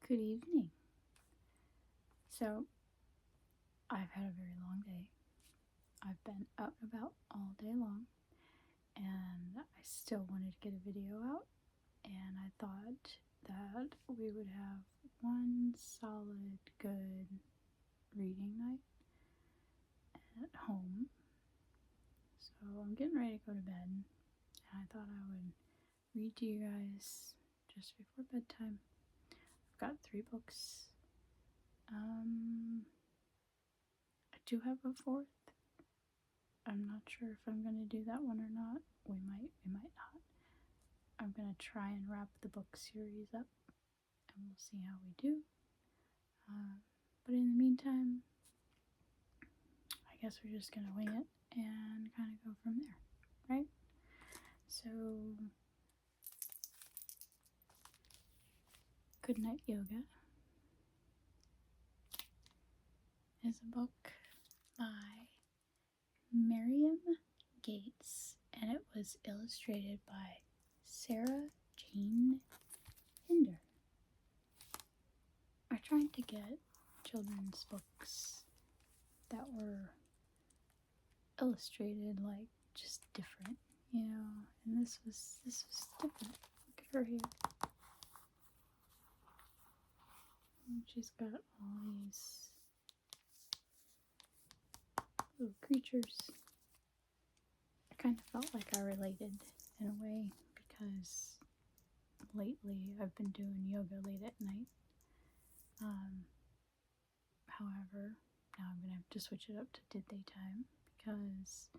Good evening. So, I've had a very long day. I've been out and about all day long, and I still wanted to get a video out, and I thought that we would have one solid, good reading night at home. So, I'm getting ready to go to bed, and I thought I would read to you guys just before bedtime. I've got 3 books. I do have a 4th. I'm not sure if I'm going to do that one or not. We might not. I'm going to try and wrap the book series up, and we'll see how we do. But in the meantime, I guess we're just going to wing it and kind of go from there, right? So, Good Night Yoga is a book by Miriam Gates, and it was illustrated by Sarah Jane Hinder. I tried to get children's books that were illustrated like just different, and this was different. Look at her here. And she's got all these little creatures. I kind of felt like I related in a way because lately I've been doing yoga late at night. However, now I'm going to have to switch it up to daytime because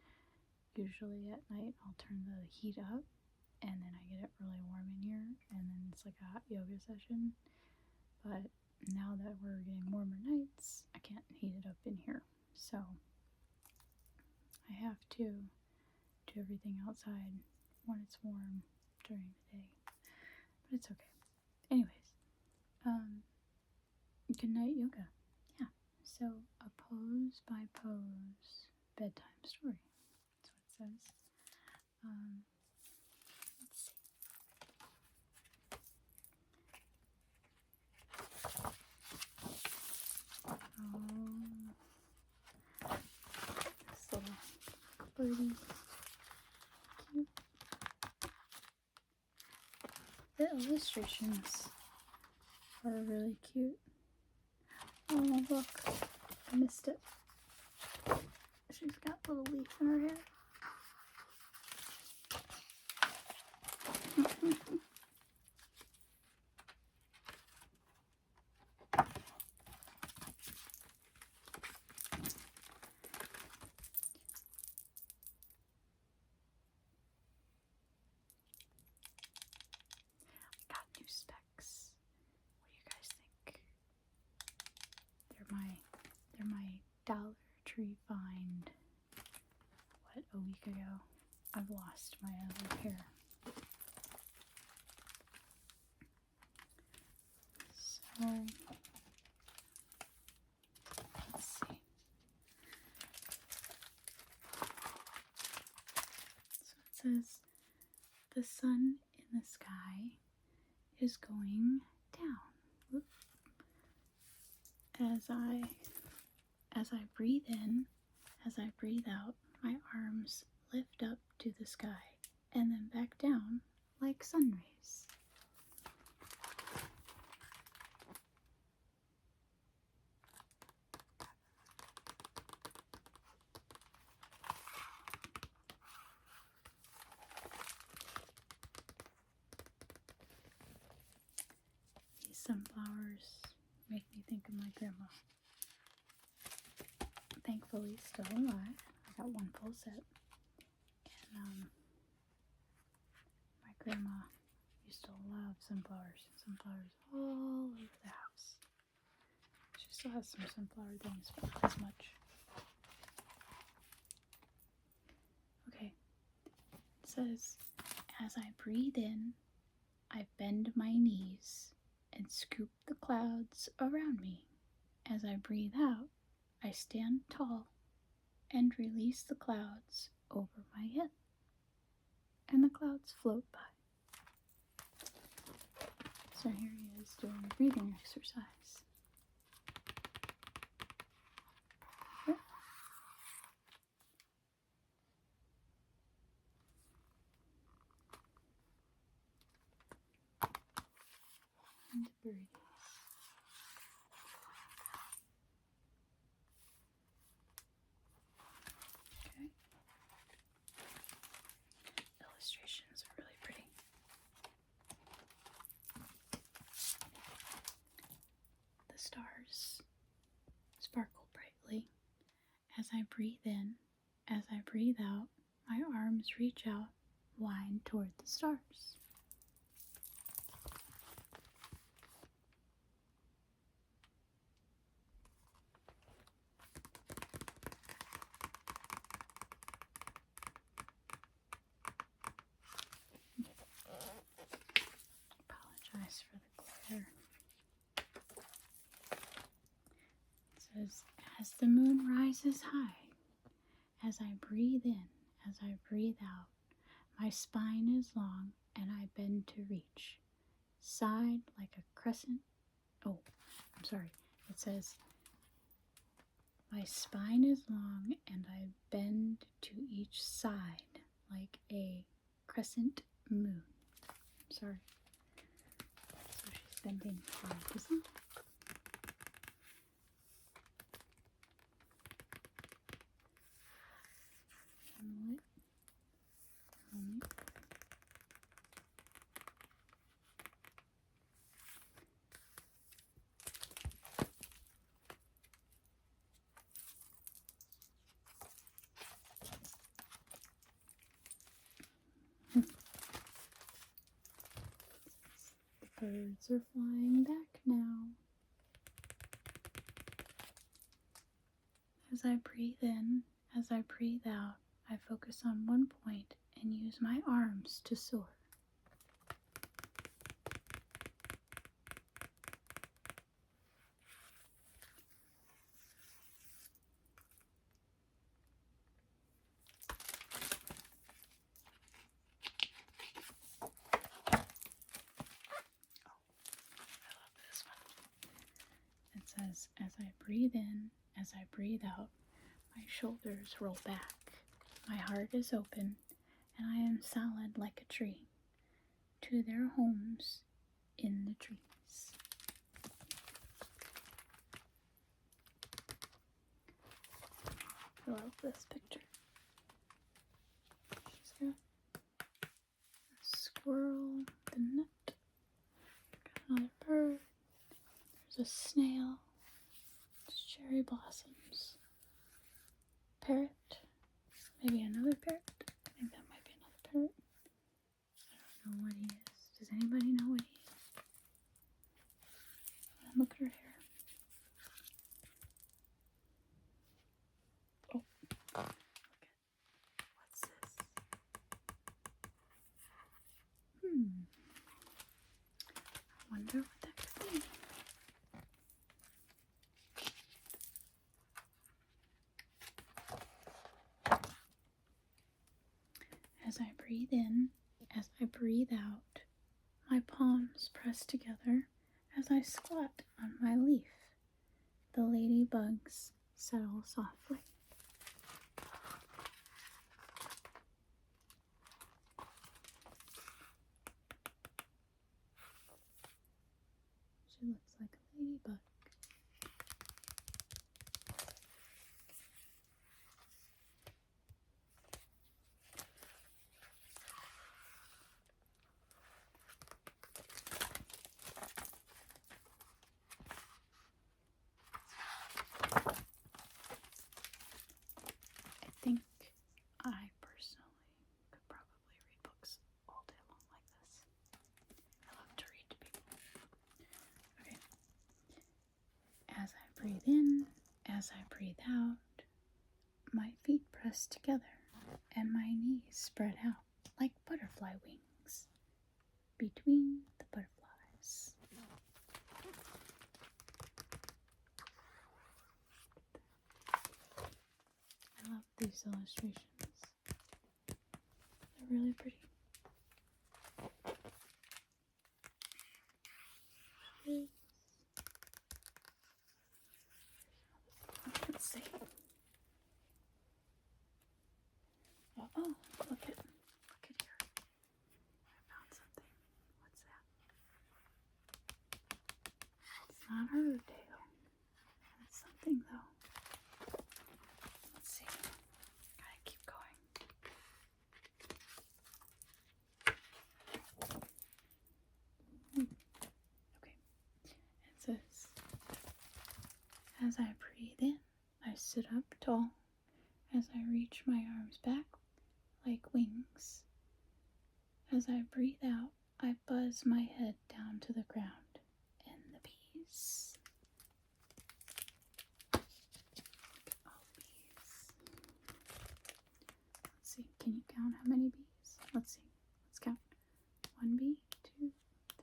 usually at night I'll turn the heat up and then I get it really warm in here and then it's like a hot yoga session. But now that we're getting warmer nights, I can't heat it up in here. So I have to do everything outside when it's warm during the day. But it's okay. Anyways, Good Night Yoga. Yeah. So, a pose by pose bedtime story. That's what it says. Let's see. This little birdie. Cute. The illustrations are really cute. Oh, look. I missed it. She's got a little leaf in her hair. Got new specs. What do you guys think? They're my Dollar Tree find. What, a week ago? I've lost my other pair. So let's see. So it says the sun in the sky is going down. Whoop. As I breathe in, as I breathe out, my arms lift up to the sky and then back down like sun rays. These sunflowers make me think of my grandma. Thankfully still alive. I got one full set. And my grandma used to love sunflowers. Sunflowers all over the house. She still has some sunflower things, but not as much. Okay. It says, as I breathe in, I bend my knees and scoop the clouds around me. As I breathe out, I stand tall and release the clouds over my head. And the clouds float by. So here he is doing a breathing exercise. Yeah. And the birdies. Okay. Illustrations are really pretty. The stars sparkle brightly as I breathe in. As I breathe out, my arms reach out wide toward the stars. Apologize for the glare. It says, as the moon rises high, as I breathe in, as I breathe out, my spine is long and I bend to reach. Side like a crescent. Oh, I'm sorry. It says, my spine is long and I bend to each side like a crescent moon. I'm sorry. So she's bending side to side. The birds are flying back now. As I breathe in, as I breathe out, I focus on one point and use my arms to soar. It says, as I breathe in, as I breathe out, my shoulders roll back. My heart is open, and I am solid like a tree. To their homes in the trees. I love this picture. She's got a squirrel, the nut, got another bird. There's a snail, it's cherry blossoms, parrot, maybe another parrot. I think that might be another parrot. I don't know what he is. Does anybody know what he is? And look at her hair. Oh, look at, what's this? I wonder what that could be. As I breathe in, as I breathe out, my palms press together as I squat on my leaf. The ladybugs settle softly. She looks like a ladybug. I think I personally could probably read books all day long like this. I love to read to people. Okay. As I breathe in, as I breathe out, my feet press together and my knees spread out like butterfly wings between the butterflies. I love these illustrations. They're really pretty. not a rodeo. That's something though. Let's see. Gotta keep going. Okay. It says, as I breathe in, I sit up tall. As I reach my arms back like wings. As I breathe out, I buzz my head down to the ground. And the bees. All the bees. Let's see, can you count how many bees? Let's see. Let's count. 1 bee, 2,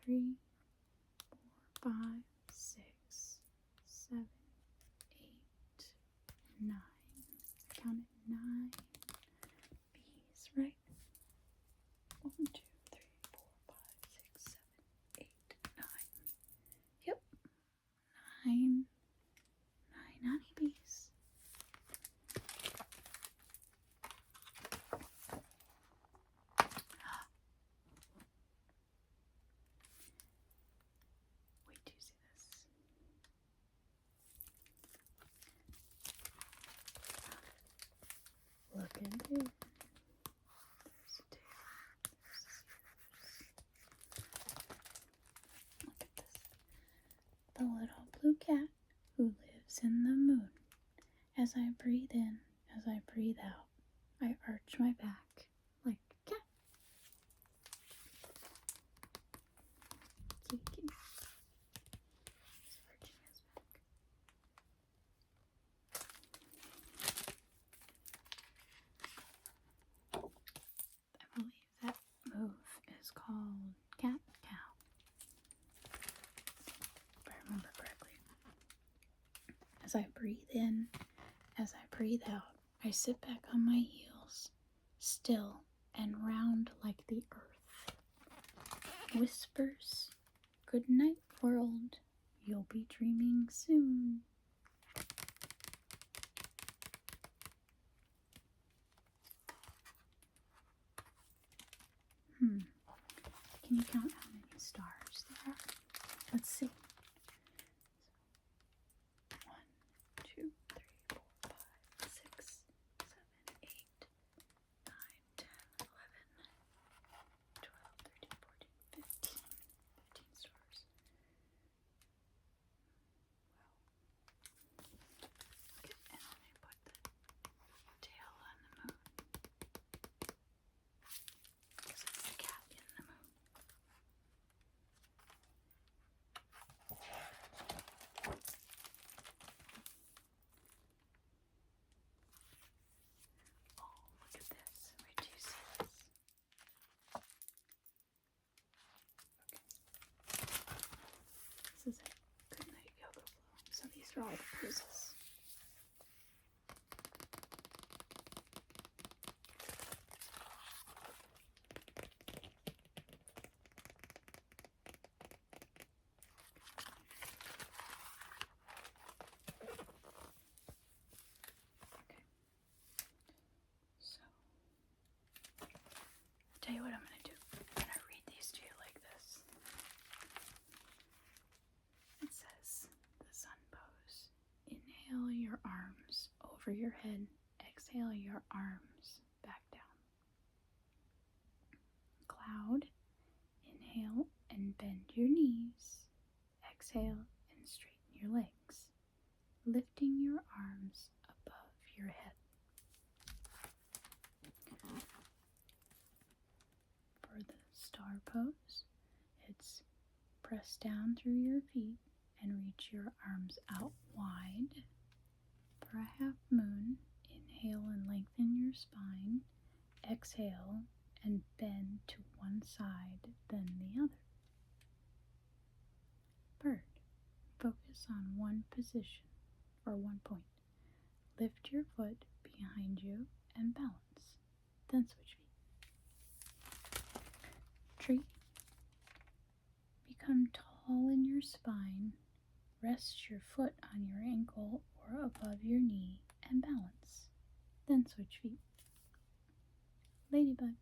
3, 4, 5, 6, 7, 8, 9. I counted 9 bees, right? 1, 2, 3, 4, 5, 6, 7, 8, 9. Yep. 9 honeybees. Wait till you see this. Look at it. There's a tail. Look at this. The little blue cat who lives in the moon. As I breathe in, as I breathe out, I arch my back like a cat. Kiki. He's arching his back. I believe that move is called cat cow. If I remember correctly. As I breathe in, as I breathe out, I sit back on my heels, still and round like the earth. Whispers, good night world, you'll be dreaming soon. Can you count how many stars there are? Let's see. 1, 2, 3, 4, 5, 6, 7, 8, 9, 10, 11, 12, 13, 14, 15. 15 stars. Wow. Okay, and let me put the tail on the moon. Because it's the cat in the moon. Oh, look at this. Wait till you see this. Okay. This is a good night yoga flow. So these are all the poses. Okay. So, I'll tell you what I'm going to do. I'm going to read these to you like this. It says, the sun pose. Inhale your arms over your head. Exhale your arms back down. Cloud. Inhale and bend your knees. Exhale and straighten your legs, lifting your arms above your head. For the star pose, it's press down through your feet and reach your arms out wide. For a half moon, inhale and lengthen your spine. Exhale and bend to one side, then the other. Bird. Focus on one position or one point. Lift your foot behind you and balance. Then switch feet. Tree. Become tall in your spine. Rest your foot on your ankle or above your knee and balance. Then switch feet. Ladybug.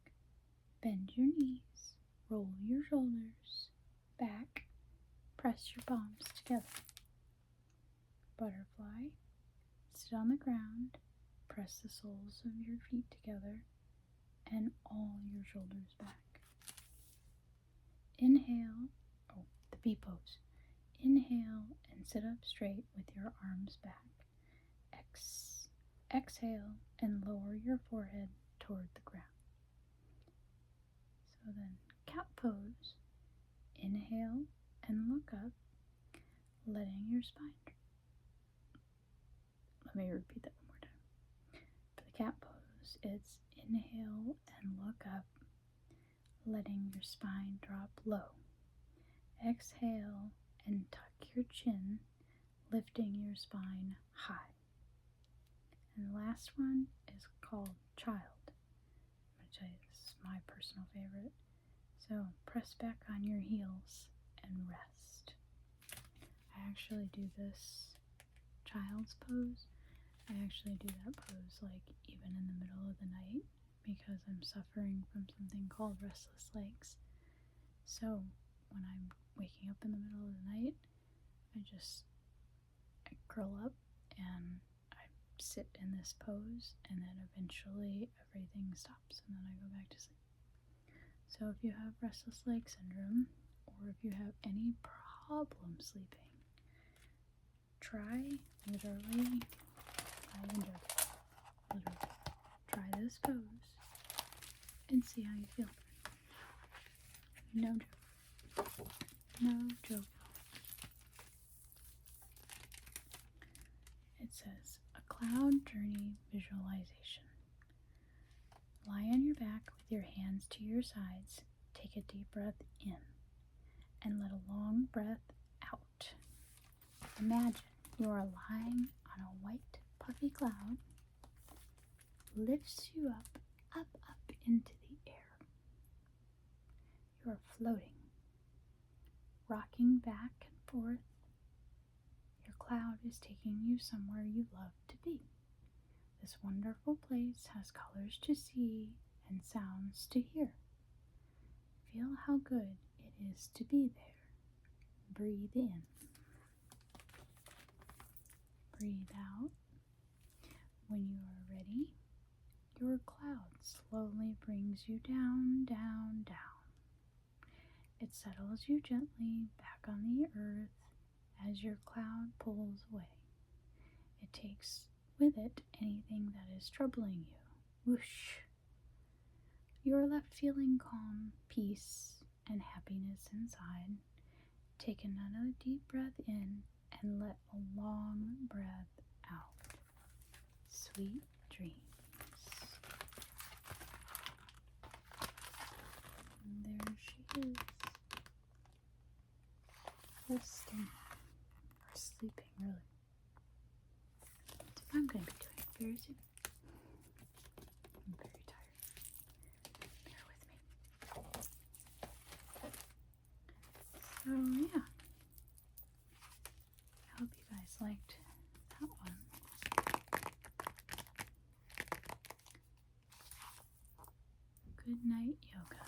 Bend your knees. Roll your shoulders back. Press your palms together. butterfly. Sit on the ground, press the soles of your feet together, and all your shoulders back. Inhale, the bee pose. Inhale and sit up straight with your arms back. Exhale and lower your forehead toward the ground. So then, cat pose. Inhale and look up, letting your spine drop. Let me repeat that one more time. For the cat pose, it's inhale and look up, letting your spine drop low. Exhale and tuck your chin, lifting your spine high. And the last one is called child, which is my personal favorite. So press back on your heels and rest. I actually do this child's pose. I actually do that pose like even in the middle of the night because I'm suffering from something called restless legs. So when I'm waking up in the middle of the night, I curl up and I sit in this pose, and then eventually everything stops and then I go back to sleep. So if you have restless leg syndrome, or if you have any problem sleeping, try literally try this pose and see how you feel. No joke. No joke. It says, a cloud journey visualization. Lie on your back with your hands to your sides. Take a deep breath in and let a long breath out. Imagine you are lying on a white puffy cloud. Lifts you up into the air. You are floating, rocking back and forth. Your cloud is taking you somewhere you love to be. This wonderful place has colors to see and sounds to hear. Feel how good it is to be there. Breathe in. Breathe out. When you are ready, your cloud slowly brings you down, down, down. It settles you gently back on the earth as your cloud pulls away. It takes with it anything that is troubling you. Whoosh! You are left feeling calm, peace, and happiness inside. Take another deep breath in and let a long breath out. Sweet dreams. And there she is. Resting. Or sleeping, really. That's what I'm going to be doing very soon. I'm very tired. Bear with me. So, yeah. I hope you guys liked that one. Good night yoga.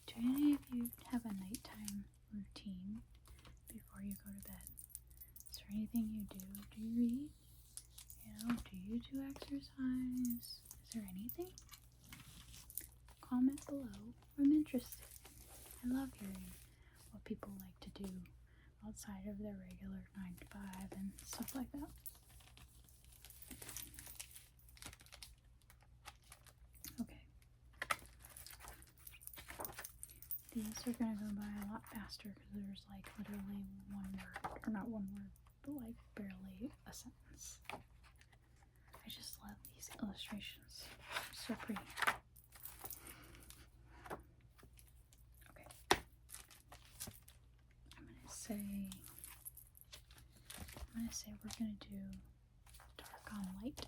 Do any of you have a nighttime routine before you go to bed? Is there anything you do? Do you read? Do you do exercise? Is there anything? Comment below. I'm interested. I love hearing what people like to do outside of their regular 9 to 5 and stuff like that. Okay. These are going to go by a lot faster because there's like literally one word, or not one word, but like barely a sentence. I just love these illustrations. So pretty. Okay. I'm gonna say we're gonna do dark on light.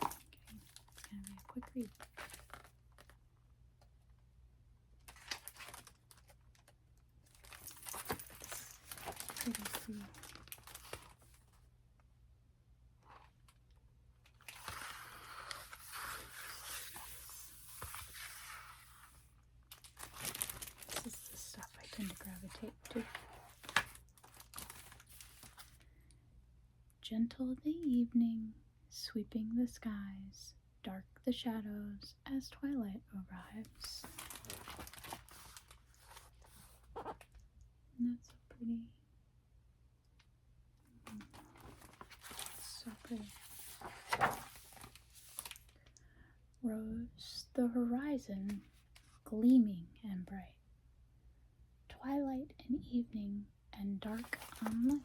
Okay. It's gonna be a quick read. Pretty cool. This is the stuff I tend to gravitate to. gentle the evening, sweeping the skies, dark the shadows as twilight arrives. And that's so pretty. So pretty. Rose the horizon, gleaming and bright. Twilight and evening and dark on light.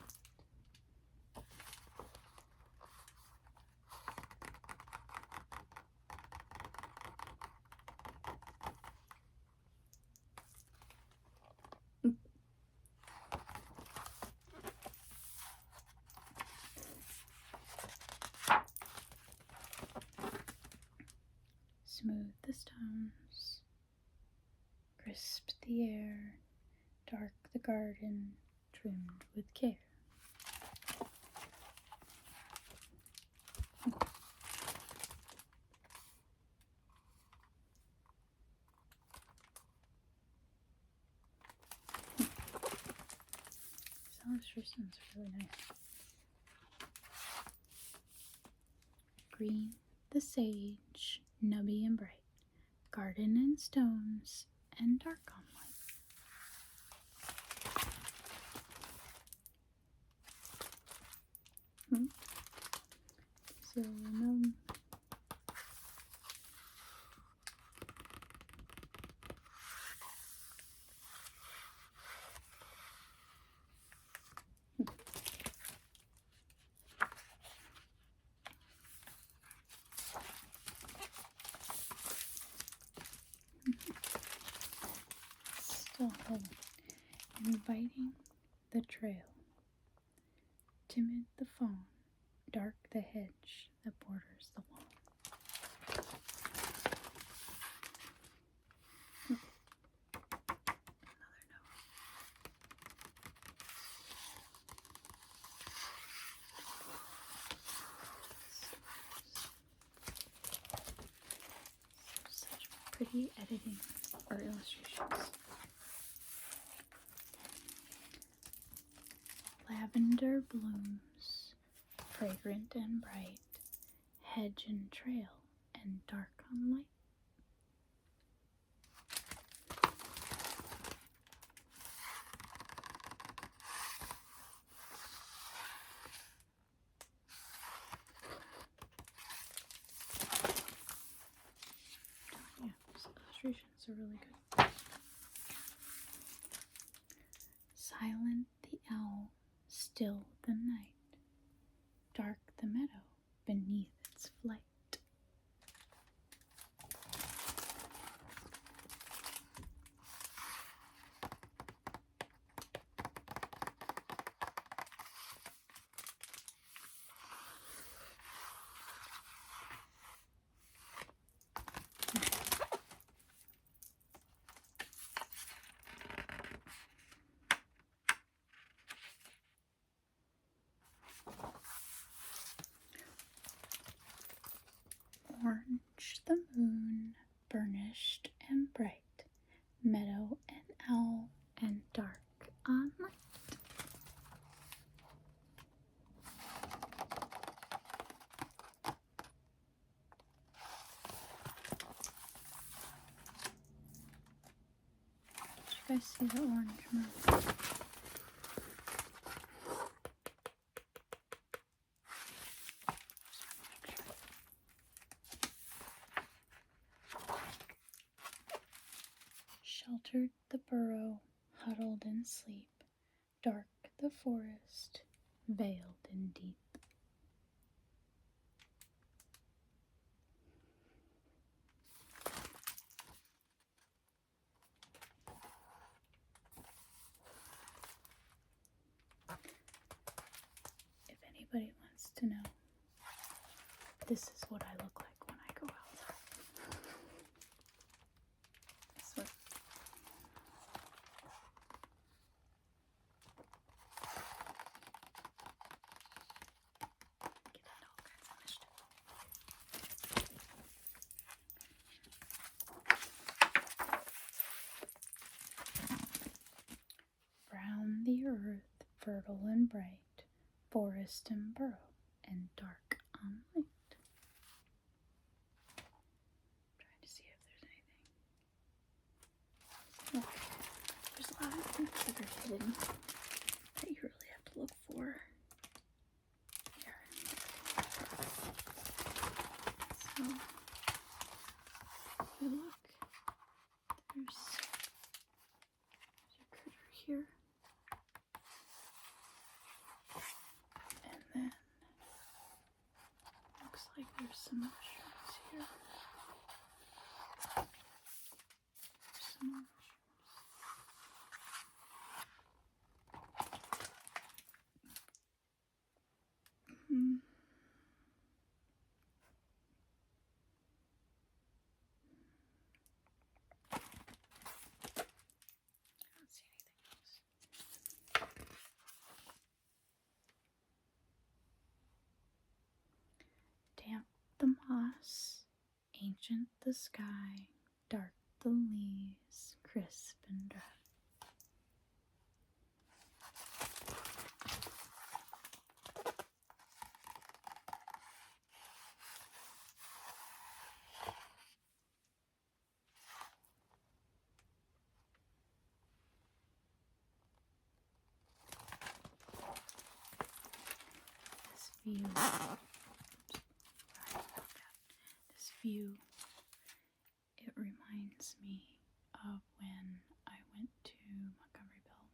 Smooth the stones, crisp the air, dark the garden, trimmed with care. This illustration is really nice. Green the sage, nubby and bright, garden and stones, and dark on light. So, still inviting the trail, timid the fawn, dark the hedge that borders the lawn. Another note. Such pretty editing or illustrations. Lavender blooms, fragrant and bright, hedge and trail, and dark on light. Yeah, these illustrations are really good. Silent the owl, still the night, dark the meadow beneath its flight. Orange the moon, burnished and bright, meadow and owl, and dark on light. Did you guys see the orange moon? Sheltered the burrow, huddled in sleep, dark the forest, veiled in deep. If anybody wants to know, this is what I look like when I go outside. This one. Get into all kinds of mischief. Brown the earth, fertile and bright, forest and burrow, and dark on light. Trying to see if there's anything. Look, there's a lot of things that are hidden that you really have to look for. Here. So, if you look, there's a critter here. And then, looks like there's some mushrooms here. There's some more mushrooms. I don't see anything else. Damp the moss, ancient the sky, dark the leaves, crisp and dry. This view, this view, it reminds me of when I went to Montgomeryville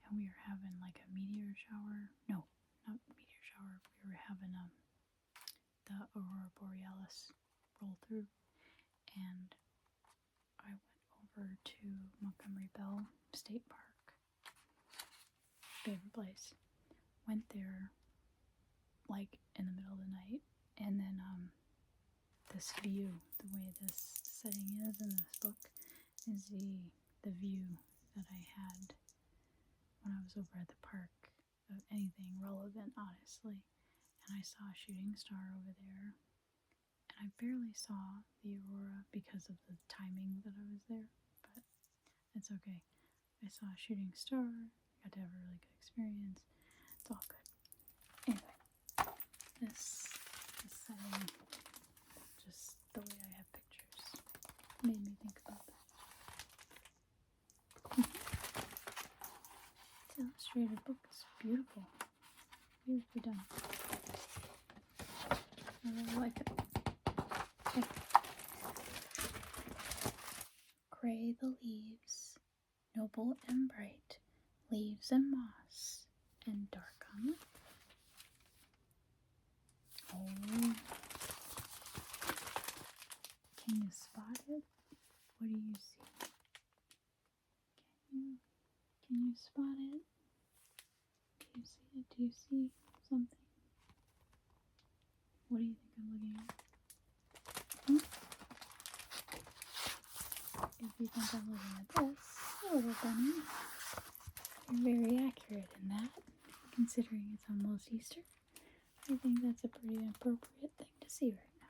and we were having like a meteor shower. No, not meteor shower. We were having the Aurora Borealis roll through, and I went over to Montgomeryville State Park. Favorite place. Went there like in the middle of the night, and then this view, the way this setting is in this book, is the view that I had when I was over at the park of anything relevant, honestly. And I saw a shooting star over there, and I barely saw the aurora because of the timing that I was there, but it's okay. I saw a shooting star, got to have a really good experience. It's all good. Anyway, this setting, just the way I have pictures, made me think about that. This illustrated book is beautiful. Beautifully done. I really like it. Okay. Gray the leaves, noble and bright, leaves and moss, and dark on light. Oh. Can you spot it? What do you see? Can you spot it? Do you see it? Do you see something? What do you think I'm looking at? If you think I'm looking at this, little bunny, you're very accurate in that. Considering it's almost Easter, I think that's a pretty appropriate thing to see right now.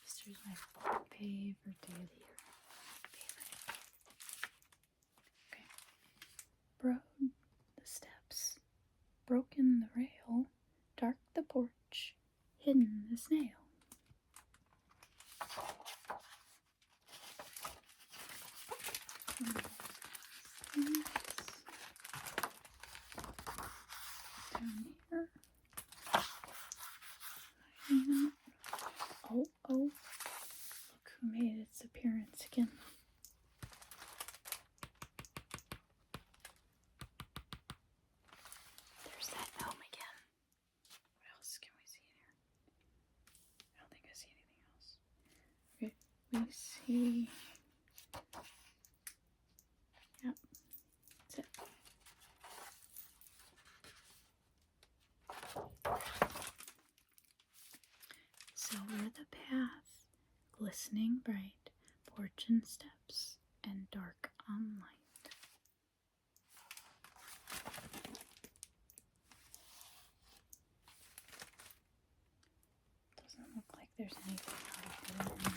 Easter's my favorite day of the year. Favorite. Okay. Broad the steps, broken the rail, dark the porch, hidden the snail. Down here. Oh, look who made its appearance again. There's that gnome again. What else can we see in here? I don't think I see anything else. Okay, we see... Yep, that's it. Silver the path, glistening bright, porch and steps, and dark on light. Doesn't look like there's anything out of here.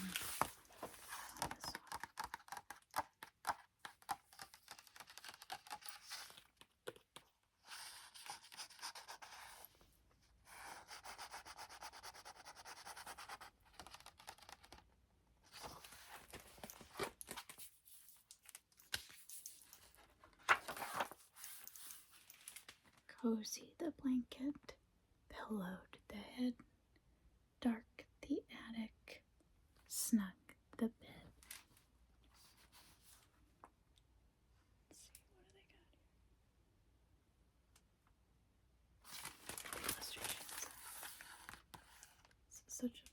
Cozy the blanket, pillowed the head, dark the attic, snug the bed. Let's see, what do they got here? Illustrations. This is such a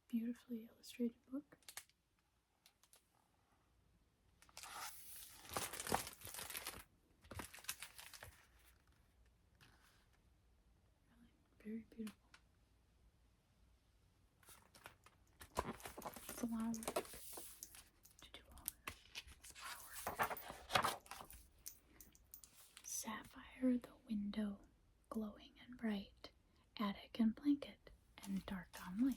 beautifully illustrated book. Very beautiful. It's a lot of work to do all this. Sapphire the window, glowing and bright, attic and blanket, and dark on light.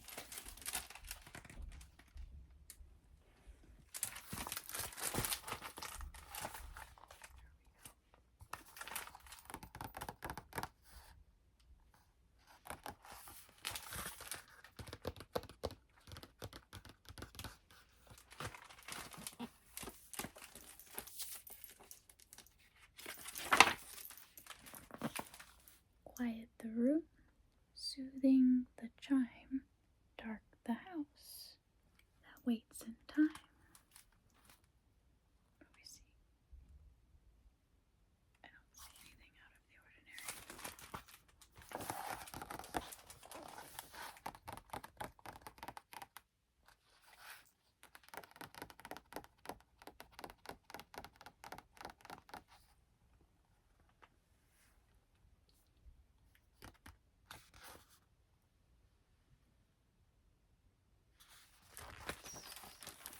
Quiet the room, soothing the chime, dark the house that waits in time. What do we see? I don't see anything out of the ordinary.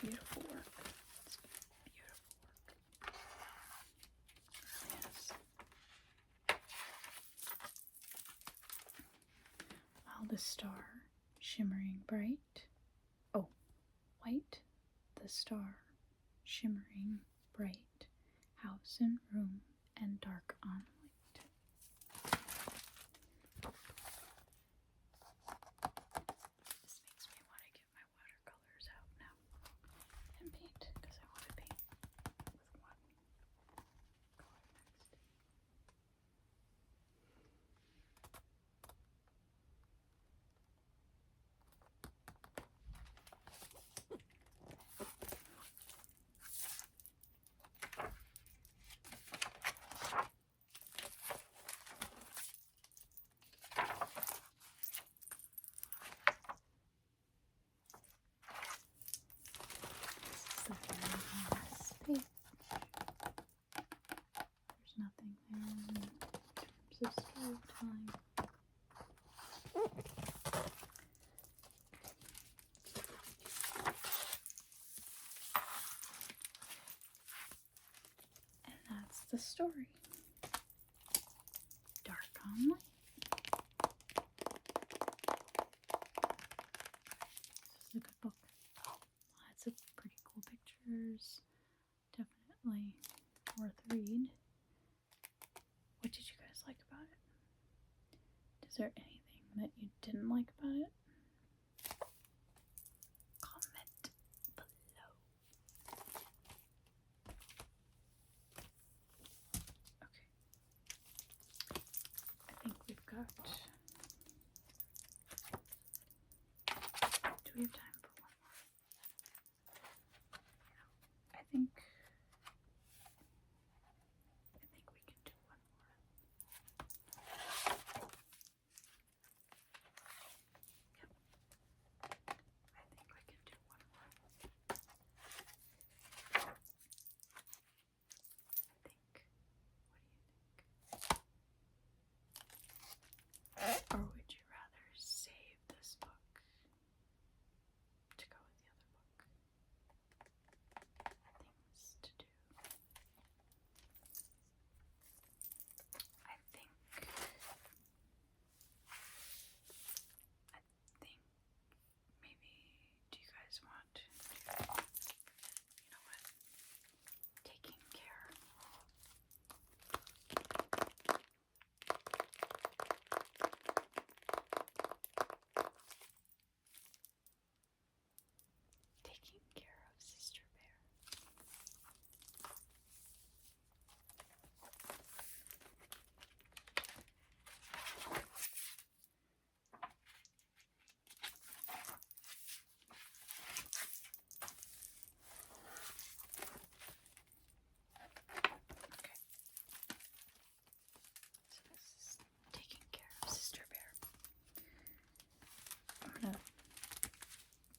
Beautiful work. It's beautiful work. It really is. While the star, shimmering bright, oh, white, the star, shimmering bright, house and room, and dark on light. This makes me want to get my watercolors out now and paint, because I want to paint with one color next. This is the very last page. There's nothing there in terms of story time. And that's the story. Dark on light. This is a good book. Lots of pretty cool pictures. Definitely worth a read. What did you guys like about it? Is there anything that you didn't like about it? Comment below. Okay. I think we've got... Do we have time for one more? I think we can do one more.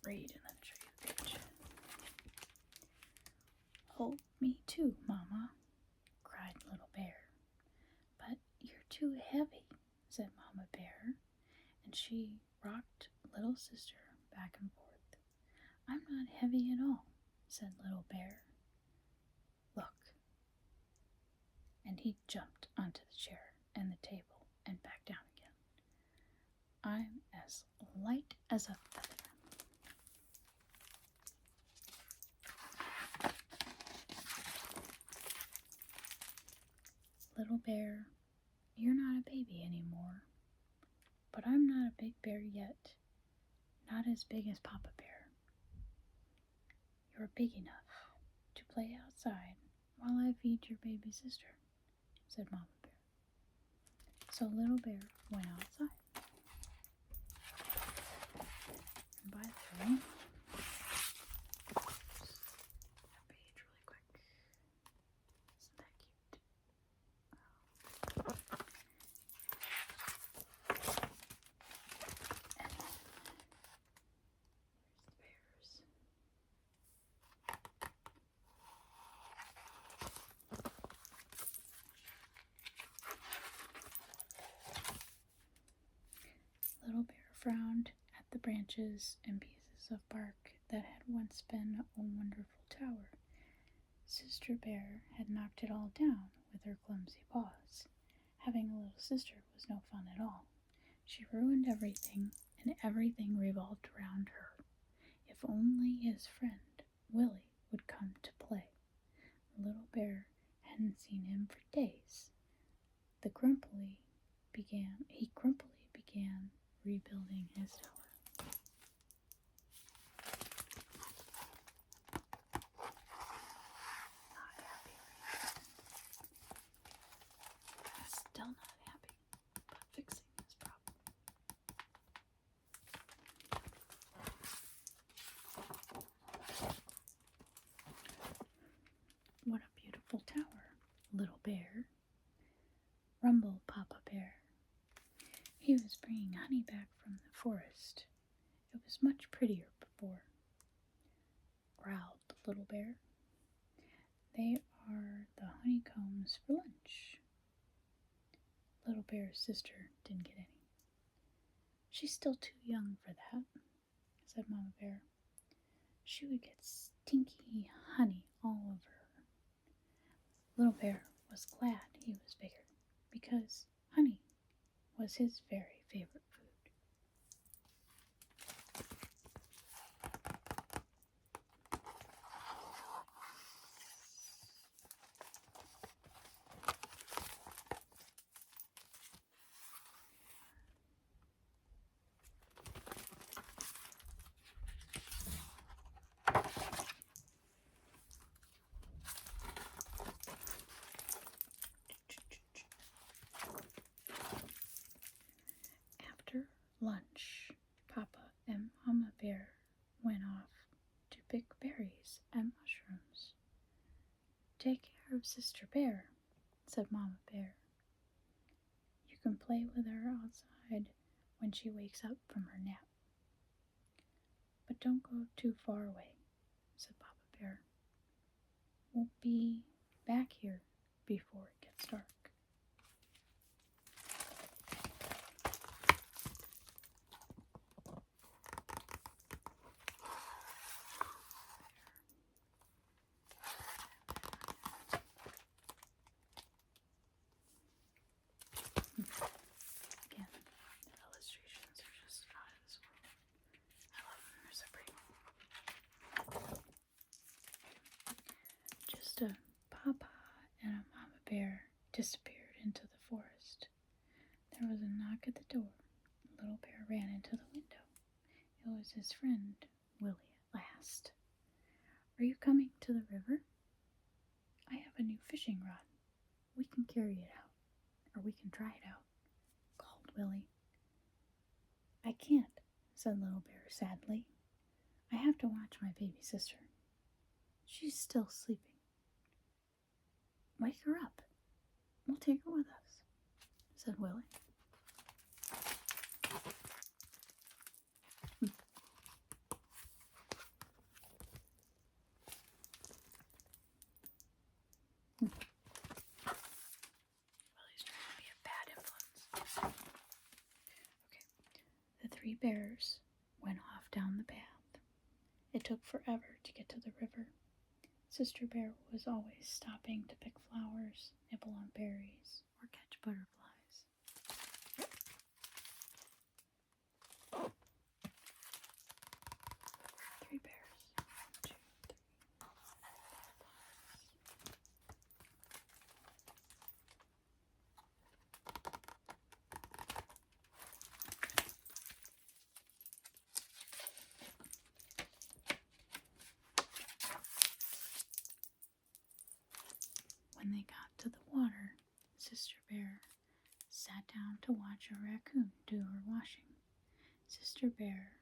read and then show you the page. "Hold me too, Mama," cried Little Bear. "But you're too heavy," said Mama Bear, and she rocked Little Sister back and forth. "I'm not heavy at all," said Little Bear. "Look." And he jumped onto the chair and the table and back down again. "I'm as light as a feather." "Little Bear, you're not a baby anymore. But I'm not a big bear yet. Not as big as Papa Bear. You're big enough to play outside while I feed your baby sister," said Mama Bear. So Little Bear went outside. And by the way, that page really quick. Isn't that cute? And then here's the bears. Little Bear frowned at the branches and pieces of bark that had once been a wonderful tower. Sister Bear had knocked it all down with her clumsy paws. Having a little sister was no fun at all. She ruined everything, and everything revolved around her. If only his friend Willie would come to play. Little Bear hadn't seen him for days. He grumpily began rebuilding his tower. Not happy, right? Still not happy, but fixing his problem. "What a beautiful tower, Little Bear," rumbled Papa Bear. He was bringing honey back from the forest. "It was much prettier before," growled the Little Bear. "They are the honeycombs for lunch." Little Bear's sister didn't get any. "She's still too young for that," said Mama Bear. "She would get stinky honey all over her." Little Bear was glad he was bigger, because honey was his very favorite food. After lunch, Papa and Mama Bear went off to pick berries and mushrooms. "Take care of Sister Bear," said Mama Bear. "You can play with her outside when she wakes up from her nap. But don't go too far away," said Papa Bear. "We'll be back here before it gets dark." Again, the illustrations are just out of this world. I love them, they're so pretty. Just a Papa and a Mama Bear disappeared into the forest. There was a knock at the door. Little Bear ran into the window. It was his friend, Willie, at last. "Are you coming to the river? I have a new fishing rod. We can carry it out, or we can try it out," called Willie. "I can't," said Little Bear sadly. "I have to watch my baby sister. She's still sleeping." "Wake her up. We'll take her with us," said Willie. three bears went off down the path. It took forever to get to the river. Sister Bear was always stopping to pick flowers, nibble on berries, or catch butterflies. Three bears. 1, 2, 3, 4, 5. When they got to the water, Sister Bear sat down to watch a raccoon do her washing. Sister Bear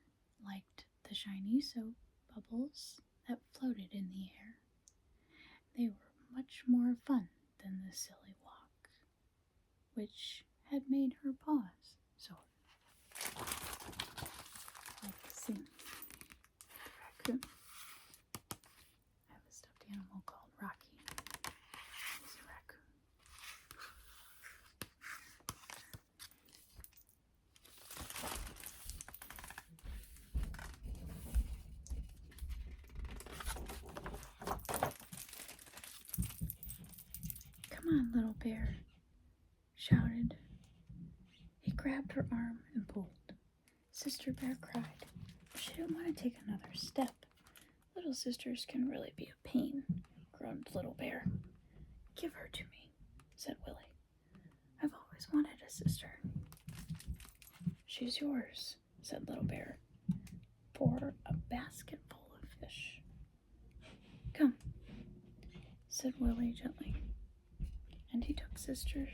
liked the shiny soap bubbles that floated in the air. They were much more fun than the silly walk, which had made her pause sore. Like to sing. The raccoon. I have a stuffed animal called Rocky. He's a raccoon. Come on, little bear, shouted. He grabbed her arm and pulled. Sister Bear cried. She didn't want to take another step. Little sisters can really be a pain, groaned Little Bear. Give her to me, said Willie. I've always wanted a sister. She's yours, said Little Bear. Pour a basket full of fish. Come, said Willie gently, and he took Sister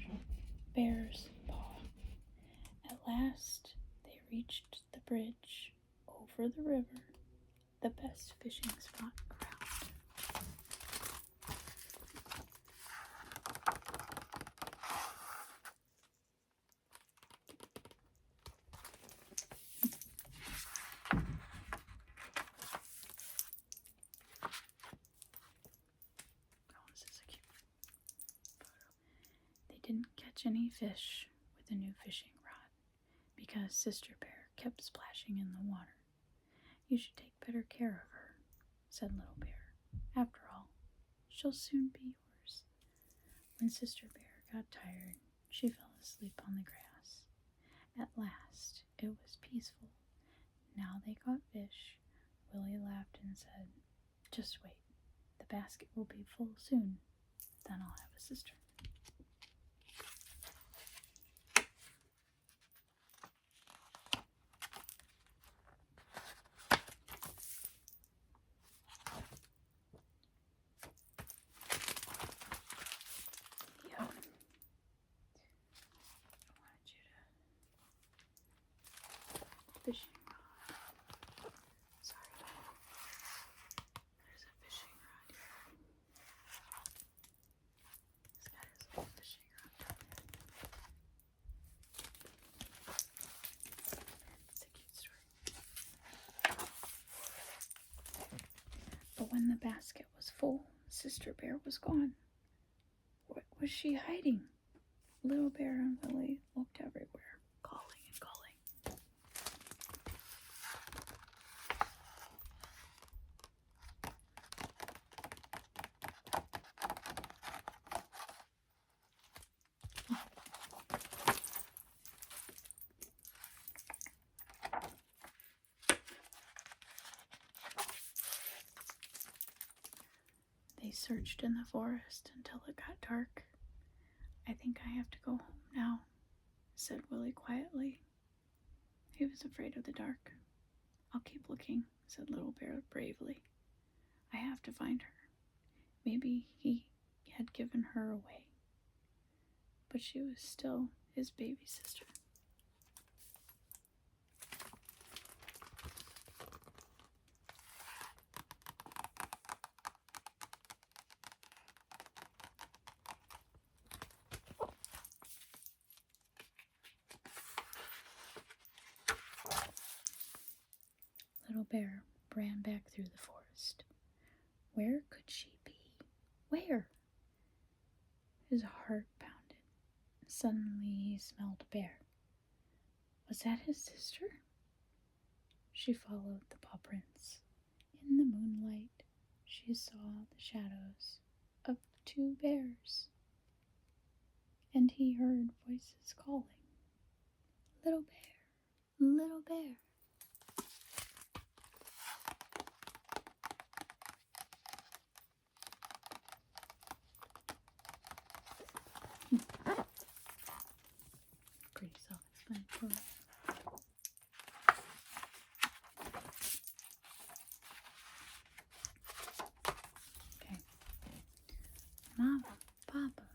Bear's paw. At last they reached the bridge over the river, the best fishing spot around. Didn't catch any fish with the new fishing rod because Sister Bear kept splashing in the water. You should take better care of her, said Little Bear. After all, she'll soon be yours. When Sister Bear got tired, she fell asleep on the grass. At last, it was peaceful. Now they caught fish. Willie laughed and said, Just wait. The basket will be full soon. Then I'll have a sister. Fishing rod. Sorry. There's a fishing rod here. He's got his little fishing rod down there. It's a cute story. But when the basket was full, Sister Bear was gone. What was she hiding? Little Bear and Willie looked everywhere, calling and calling. They searched in the forest until it got dark. I think I have to go home now, said Willie quietly. He was afraid of the dark. I'll keep looking, said Little Bear bravely. I have to find her. Maybe he had given her away, but she was still his baby sister. Little Bear ran back through the forest. Where could she be? Where? His heart pounded. Suddenly he smelled a bear. Was that his sister? she followed the paw prints. In the moonlight, she saw the shadows of 2 bears, and he heard voices calling, "Little bear, little bear." Pretty self-explanatory. Okay. "Mama, Papa,"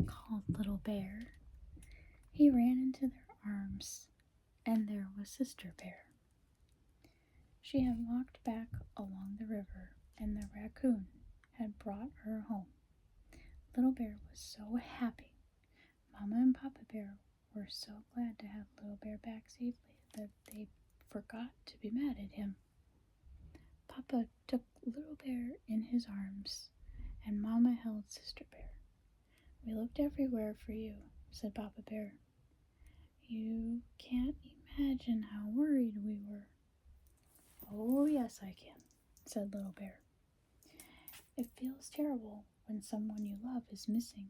called Little Bear. He ran into their arms, and there was Sister Bear. She had walked back along the river, and the raccoon had brought her home. Little Bear was so happy. Mama and Papa Bear were so glad to have Little Bear back safely that they forgot to be mad at him. Papa took Little Bear in his arms, and Mama held Sister Bear. "We looked everywhere for you," said Papa Bear. "You can't imagine how worried we were." "Oh, yes, I can," said Little Bear. "It feels terrible when someone you love is missing."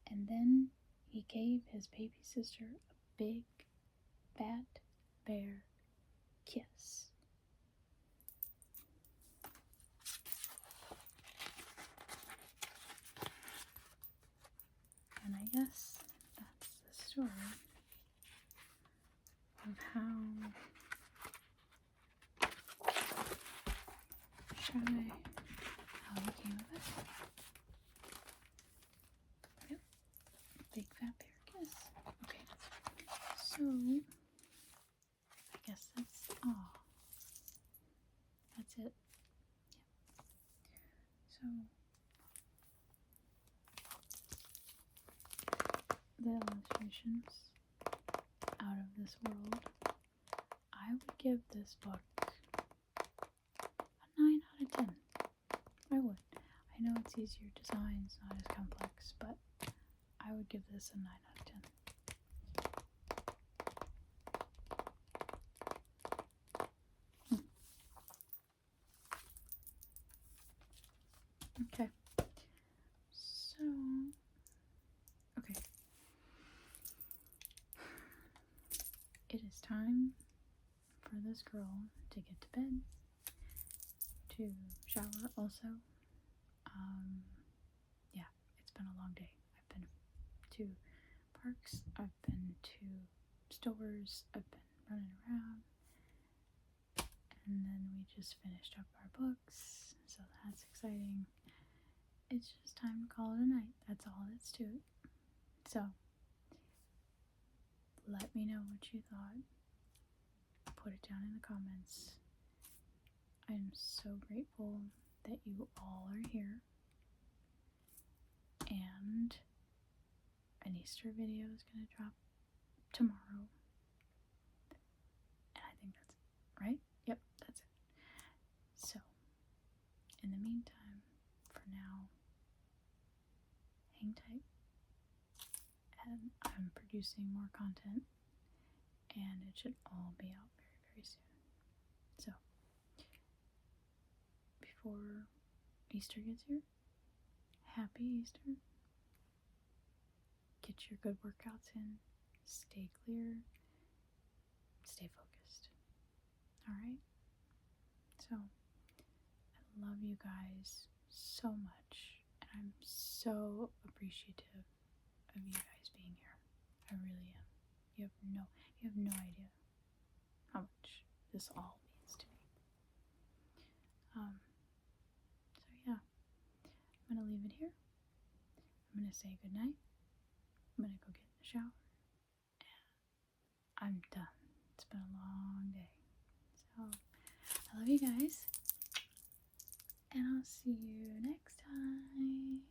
And then he gave his baby sister a big, fat bear kiss. And I guess that's the story of how he came of it. Yep, big fat bear kiss. Okay, so I guess that's all. That's it. Yep. So the illustrations out of this world, I would give this book a 9 out of 10. I would. I know it's easier designs, not as complex, but I would give this a 9 out of 10. Okay. So, okay. It is time for this girl to get to bed, to shower also. Yeah, it's been a long day. I've been to parks, I've been to stores, I've been running around, and then we just finished up our books, so that's exciting. It's just time to call it a night. That's all that's to it. So, let me know what you thought. Put it down in the comments. I'm so grateful that you all are here. And an Easter video is going to drop tomorrow. And I think that's it, right? Yep, that's it. So, in the meantime, for now, hang tight. And I'm producing more content, and it should all be out very, very soon. So, before Easter gets here, happy Easter. Get your good workouts in. Stay clear. Stay focused. Alright? So, I love you guys so much, and I'm so appreciative of you guys being here. I really am. You have no idea how much this all means to me. So yeah, I'm gonna leave it here. I'm gonna say goodnight. I'm gonna go get in the shower, and I'm done. It's been a long day. So I love you guys, and I'll see you next time.